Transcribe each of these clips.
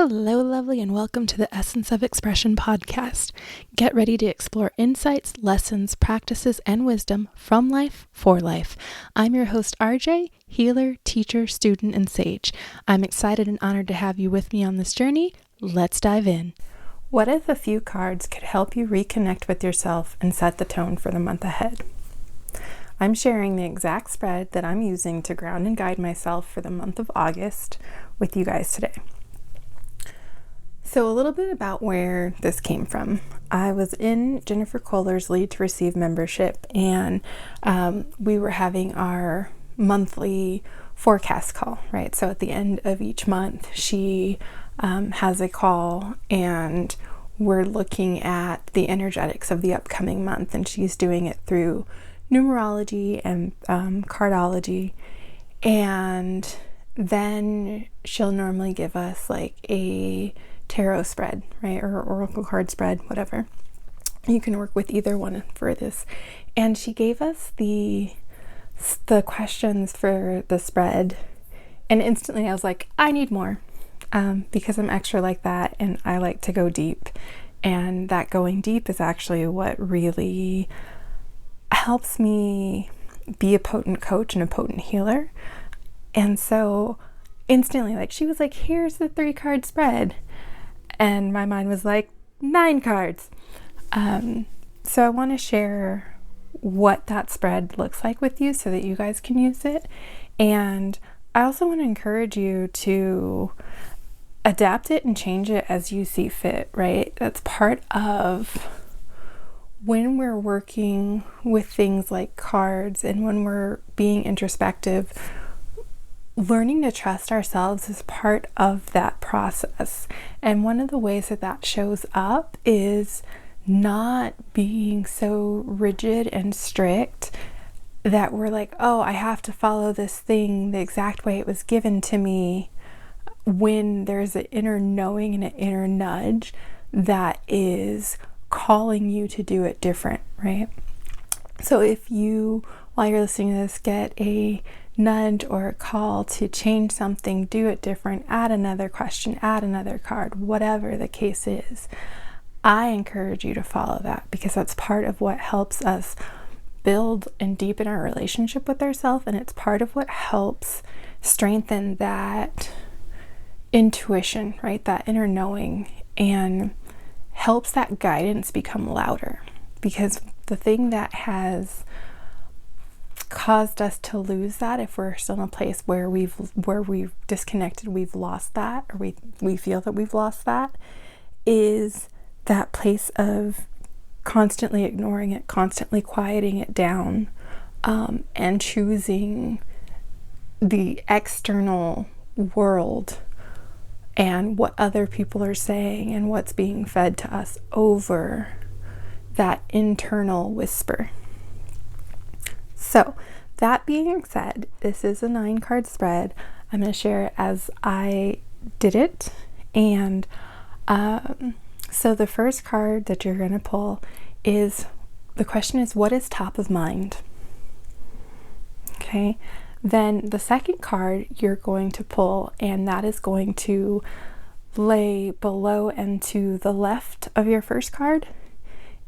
Hello, lovely, and welcome to the Essence of Expression podcast. Get ready to explore insights, lessons, practices, and wisdom from life for life. I'm your host, RJ, healer, teacher, student, and sage. I'm excited and honored to have you with me on this journey. Let's dive in. What if a few cards could help you reconnect with yourself and set the tone for the month ahead? I'm sharing the exact spread that I'm using to ground and guide myself for the month of August with you guys today. So a little bit about where this came from. I was in Jennifer Kohler's Lead to Receive membership, and we were having our monthly forecast call, right? So at the end of each month, she has a call, and we're looking at the energetics of the upcoming month, and she's doing it through numerology and cardology, and then she'll normally give us like a tarot spread, right? Or oracle card spread, whatever. You can work with either one for this. And she gave us the questions for the spread. And instantly I was like, I need more, because I'm extra like that. And I like to go deep. And that going deep is actually what really helps me be a potent coach and a potent healer. And so instantly, like, she was like, here's the 3-card spread. And my mind was like, 9 cards. So I want to share what that spread looks like with you so that you guys can use it. And I also want to encourage you to adapt it and change it as you see fit, right? That's part of when we're working with things like cards and when we're being introspective. Learning to trust ourselves is part of that process. And one of the ways that that shows up is not being so rigid and strict that we're like, oh, I have to follow this thing the exact way it was given to me, when there's an inner knowing and an inner nudge that is calling you to do it different, right? So if you, while you're listening to this, get a nudge or a call to change something, do it different, add another question, add another card, whatever the case is, I encourage you to follow that, because that's part of what helps us build and deepen our relationship with ourselves, and it's part of what helps strengthen that intuition, right? That inner knowing, and helps that guidance become louder. Because the thing that has caused us to lose that, if we're still in a place where we've disconnected, we've lost that, or we feel that we've lost that, is that place of constantly ignoring it, constantly quieting it down, and choosing the external world and what other people are saying and what's being fed to us over that internal whisper. So that being said, this is a 9-card spread. I'm going to share it as I did it. And so the first card that you're going to pull is, the question is, what is top of mind? Okay. Then the second card you're going to pull, and that is going to lay below and to the left of your first card,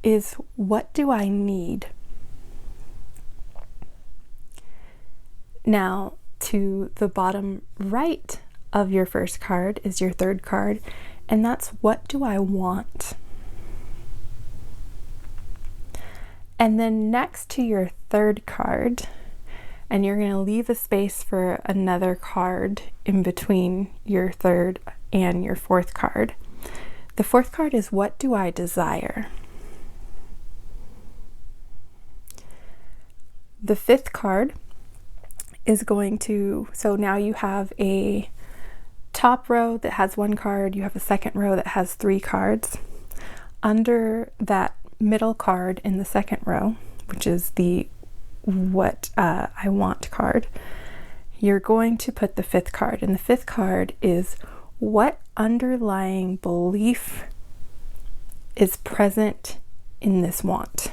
is, what do I need? Now, to the bottom right of your first card is your third card, and that's, what do I want? And then next to your third card, and you're going to leave a space for another card in between your third and your fourth card. The fourth card is, what do I desire? The fifth card is going to, so now you have a top row that has 1 card, you have a second row that has 3 cards. Under that middle card in the second row, which is the what I want card, you're going to put the 5th card, and the 5th card is, what underlying belief is present in this want?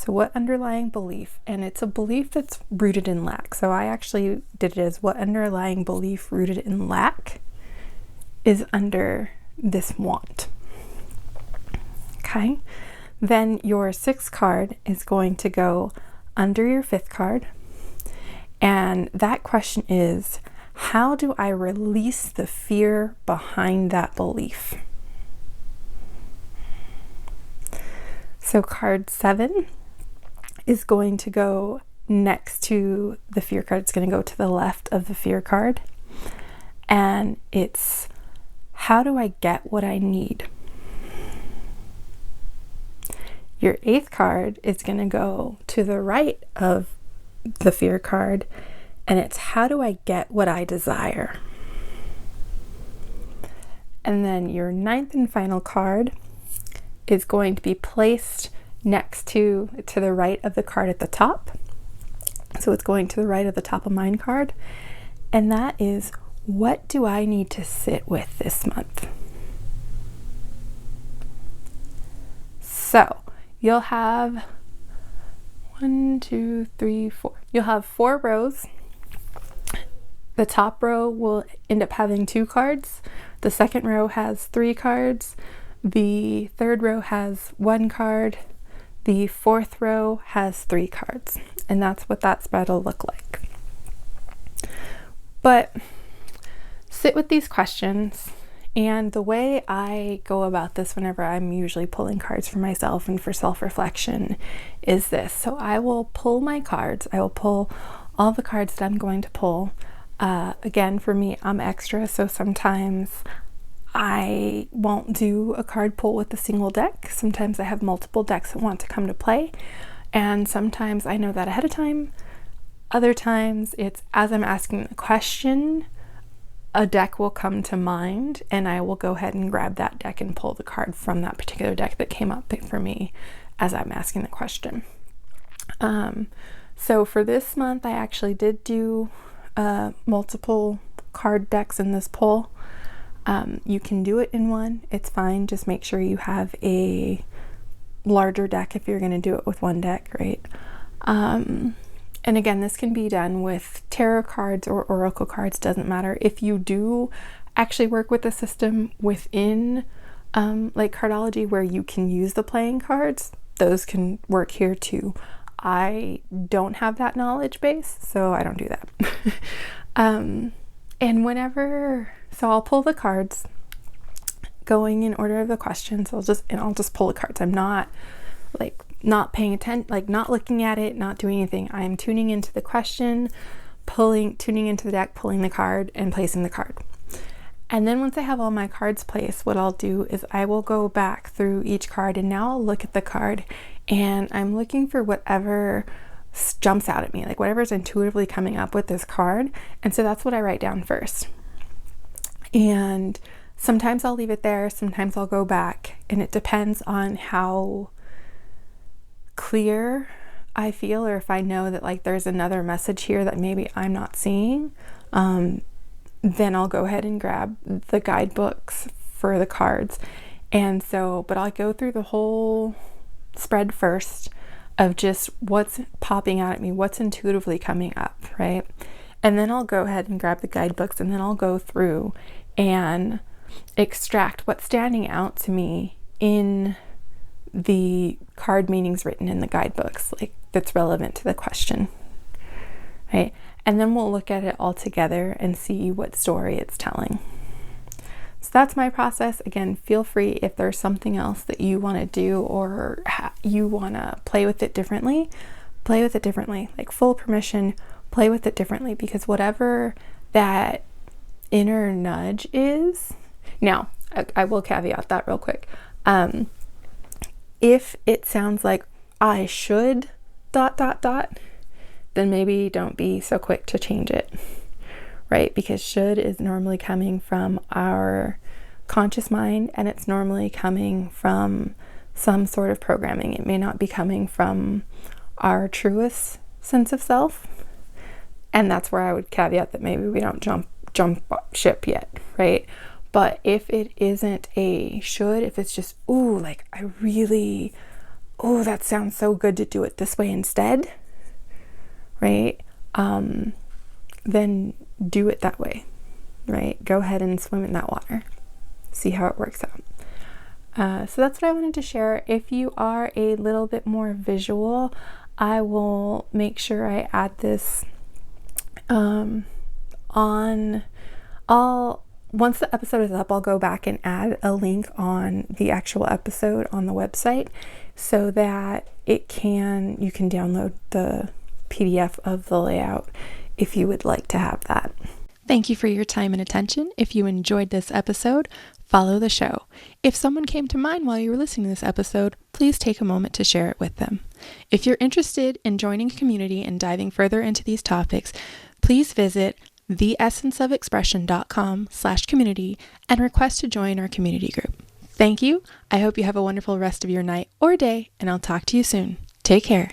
So what underlying belief, and it's a belief that's rooted in lack. So I actually did it as what underlying belief rooted in lack is under this want. Okay. Then your 6th card is going to go under your 5th card. And that question is, how do I release the fear behind that belief? So card 7 is going to go next to the fear card. It's going to go to the left of the fear card. And it's, how do I get what I need? Your 8th card is going to go to the right of the fear card, and it's, how do I get what I desire? And then your 9th and final card is going to be placed next to the right of the card at the top. So it's going to the right of the top of mind card, and that is, what do I need to sit with this month? So you'll have 1, 2, 3, 4. You'll have 4 rows. The top row will end up having 2 cards. The second row has 3 cards. The third row has 1 card. The fourth row has 3 cards. And that's what that spread will look like. But sit with these questions. And the way I go about this whenever I'm usually pulling cards for myself and for self-reflection is this. So I will pull my cards. I will pull all the cards that I'm going to pull. Again, for me, I'm extra, so sometimes I won't do a card pull with a single deck. Sometimes I have multiple decks that want to come to play, and sometimes I know that ahead of time. Other times it's as I'm asking the question, a deck will come to mind, and I will go ahead and grab that deck and pull the card from that particular deck that came up for me as I'm asking the question. So for this month, I actually did do multiple card decks in this pull. You can do it in one, it's fine. Just make sure you have a larger deck if you're going to do it with one deck, right? And again, this can be done with tarot cards or oracle cards, doesn't matter. If you do actually work with a system within like cardology where you can use the playing cards, those can work here too. I don't have that knowledge base, so I don't do that. And so I'll pull the cards going in order of the questions. I'll just pull the cards. I'm not paying attention, like not looking at it, not doing anything. I am tuning into the question, tuning into the deck, pulling the card and placing the card. And then once I have all my cards placed, what I'll do is I will go back through each card, and now I'll look at the card and I'm looking for whatever jumps out at me, like whatever's intuitively coming up with this card. And so that's what I write down first. And sometimes I'll leave it there, sometimes I'll go back, and it depends on how clear I feel, or if I know that like there's another message here that maybe I'm not seeing. Then I'll go ahead and grab the guidebooks for the cards. And so, but I'll go through the whole spread first of just what's popping out at me, what's intuitively coming up, right? And then I'll go ahead and grab the guidebooks, and then I'll go through and extract what's standing out to me in the card meanings written in the guidebooks, like that's relevant to the question, right? And then we'll look at it all together and see what story it's telling. So that's my process. Again, feel free if there's something else that you want to do, or you want to play with it differently, like full permission, play with it differently, because whatever that inner nudge is. Now, I will caveat that real quick. If it sounds like I should ... then maybe don't be so quick to change it, right? Because should is normally coming from our conscious mind, and it's normally coming from some sort of programming. It may not be coming from our truest sense of self. And that's where I would caveat that maybe we don't jump ship yet, right? But if it isn't a should, if it's just, ooh, like I really, oh, that sounds so good to do it this way instead, right? Then do it that way, right? Go ahead and swim in that water. See how it works out. So that's what I wanted to share. If you are a little bit more visual, I will make sure I add this once the episode is up, I'll go back and add a link on the actual episode on the website so that you can download the PDF of the layout if you would like to have that. Thank you for your time and attention. If you enjoyed this episode, follow the show. If someone came to mind while you were listening to this episode, please take a moment to share it with them. If you're interested in joining a community and diving further into these topics, please visit theessenceofexpression.com/community and request to join our community group. Thank you. I hope you have a wonderful rest of your night or day, and I'll talk to you soon. Take care.